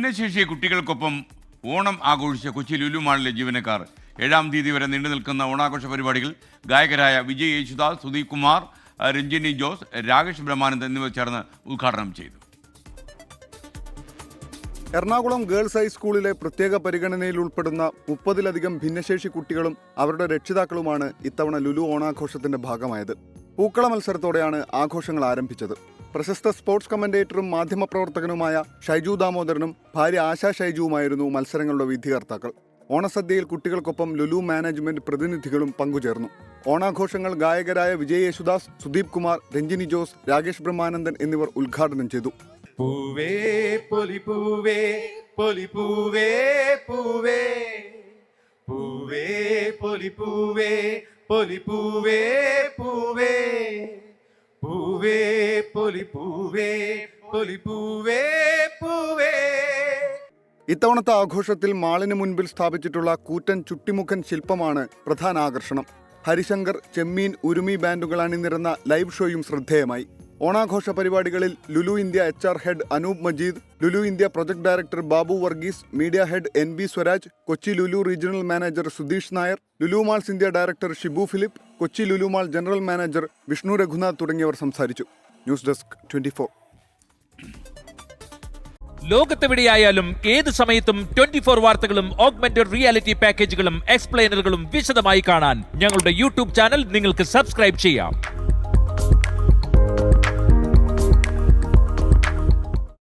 ഭിന്നശേഷി കുട്ടികൾക്കൊപ്പം ഓണം ആഘോഷിച്ച കൊച്ചി ലുലു മാളിലെ ജീവനക്കാർ 7-ാം തീയതി വരെ നീണ്ടു നിൽക്കുന്ന ഓണാഘോഷ പരിപാടികൾ ഗായകരായ വിജയ് യേശുദാസ്, സുദീപ് കുമാർ, രഞ്ജിനി ജോസ്, രാകേഷ് ബ്രഹ്മാനന്ദ് എന്നിവർ ചേർന്ന് ഉദ്ഘാടനം ചെയ്തു. എറണാകുളം ഗേൾസ് ഹൈസ്കൂളിലെ പ്രത്യേക പരിഗണനയിൽ ഉൾപ്പെടുന്ന 30-ലധികം ഭിന്നശേഷി കുട്ടികളും അവരുടെ രക്ഷിതാക്കളുമാണ് ഇത്തവണ ലുലു ഓണാഘോഷത്തിന്റെ ഭാഗമായത്. പൂക്കള മത്സരത്തോടെയാണ് ആഘോഷങ്ങൾ ആരംഭിച്ചത്. പ്രശസ്ത സ്പോർട്സ് കമന്റേറ്ററും മാധ്യമപ്രവർത്തകനുമായ ഷൈജു ദാമോദരനും ഭാര്യ ആശാ ഷൈജുവുമായിരുന്നു മത്സരങ്ങളുടെ വിധികർത്താക്കൾ. ഓണസദ്യയിൽ കുട്ടികൾക്കൊപ്പം ലുലു മാനേജ്മെന്റ് പ്രതിനിധികളും പങ്കുചേർന്നു. ഓണാഘോഷങ്ങൾ ഗായകരായ വിജയ് യേശുദാസ്, സുദീപ് കുമാർ, രഞ്ജിനി ജോസ്, രാകേഷ് ബ്രഹ്മാനന്ദൻ എന്നിവർ ഉദ്ഘാടനം ചെയ്തു. പൂവേ പൊലി പൂവേ പൊലി പൂവേ പൂവേ പൂവേ പൊലി പൂവേ പൊലി പൂവേ പൂവേ പൂവേ പൊലി പൂവേ പൊലി പൂവേ പൂവേ. ഇത്തവണത്തെ ആഘോഷത്തിൽ മാളിന് മുൻപിൽ സ്ഥാപിച്ചിട്ടുള്ള കൂറ്റൻ ചുട്ടിമുഖൻ ശില്പമാണ് പ്രധാന ആകർഷണം. ഹരിശങ്കർ, ചെമ്മീൻ, ഉരുമി ബാൻഡുകൾ അണിനിരന്ന ലൈവ് ഷോയും ശ്രദ്ധേയമായി. ഓണാഘോഷ പരിപാടികളിൽ Lulu India HR head Anoop Majeed, Lulu India project director Babu Varghese, media head NB Swaraj, Kochi Lulu regional manager Sudheesh Nair, Lulu malls India director Shibu Philip, Kochi Lulu mall general manager Vishnu Raghunath തുടങ്ങിയവർ സംസാരിച്ചു. News desk 24. ലോകത്തെവിടെയായാലും ഏത് സമയത്തും 24 വാർത്തകളും ഓഗ്മെന്റഡ് റിയാലിറ്റി പാക്കേജുകളും എക്സ്പ്ലെയിനറുകളും വിശദമായി കാണാൻ ഞങ്ങളുടെ YouTube ചാനൽ നിങ്ങൾക്ക് സബ്സ്ക്രൈബ് ചെയ്യാം.